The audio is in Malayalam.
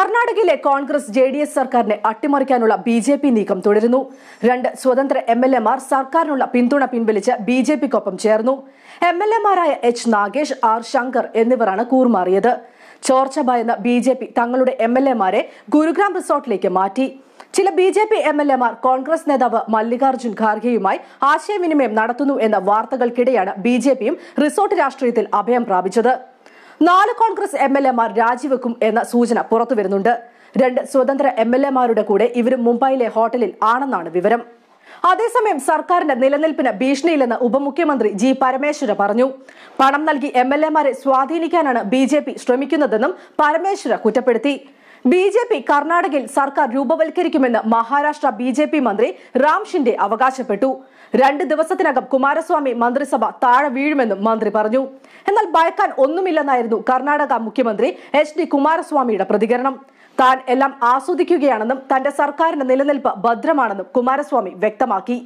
കർണാടകയിലെ കോൺഗ്രസ് ജെഡിഎസ് സർക്കാരിനെ അട്ടിമറിക്കാനുള്ള ബിജെപി നീക്കം തുടരുന്നു. 2 സ്വതന്ത്ര എംഎൽഎമാർ സർക്കാരിനുള്ള പിന്തുണ പിൻവലിച്ച് ബിജെപിക്കൊപ്പം ചേർന്നു. എംഎൽഎമാരായ എച്ച് നാഗേഷ്, ആർ ശങ്കർ എന്നിവരാണ് കൂറുമാറിയത്. ചോർച്ച ഭയന്ന് ബിജെപി തങ്ങളുടെ എംഎൽഎമാരെ ഗുരുഗ്രാം റിസോർട്ടിലേക്ക് മാറ്റി. ചില ബിജെപി എംഎൽഎമാർ കോൺഗ്രസ് നേതാവ് മല്ലികാർജ്ജുൻ ഖാർഗെയുമായി ആശയവിനിമയം നടത്തുന്നു എന്ന വാർത്തകൾക്കിടെയാണ് ബിജെപിയും റിസോർട്ട് രാഷ്ട്രീയത്തിൽ അഭയം പ്രാപിച്ചത്. 4 കോൺഗ്രസ് എംഎൽഎമാർ രാജിവെക്കും എന്ന സൂചന പുറത്തുവരുന്നുണ്ട്. 2 സ്വതന്ത്ര എംഎൽഎമാരുടെ കൂടെ ഇവരും മുംബൈയിലെ ഹോട്ടലിൽ ആണെന്നാണ് വിവരം. അതേസമയം സർക്കാരിന്റെ നിലനിൽപ്പിന് ഭീഷണിയില്ലെന്ന് ഉപമുഖ്യമന്ത്രി ജി പരമേശ്വര പറഞ്ഞു. പണം നൽകി എംഎൽഎമാരെ സ്വാധീനിക്കാനാണ് ബിജെപി ശ്രമിക്കുന്നതെന്നും പരമേശ്വര കുറ്റപ്പെടുത്തി. ബിജെപി കർണാടകയിൽ സർക്കാർ രൂപവൽക്കരിക്കുമെന്ന് മഹാരാഷ്ട്ര ബിജെപി മന്ത്രി റാം ഷിൻഡെ അവകാശപ്പെട്ടു. 2 ദിവസത്തിനകം കുമാരസ്വാമി മന്ത്രിസഭ താഴെ വീഴുമെന്നും മന്ത്രി പറഞ്ഞു. എന്നാൽ ഭയക്കാൻ ഒന്നുമില്ലെന്നായിരുന്നു കർണാടക മുഖ്യമന്ത്രി HD കുമാരസ്വാമിയുടെ പ്രതികരണം. താൻ എല്ലാം ആസ്വദിക്കുകയാണെന്നും തന്റെ സർക്കാരിന്റെ നിലനിൽപ്പ് ഭദ്രമാണെന്നും കുമാരസ്വാമി വ്യക്തമാക്കി.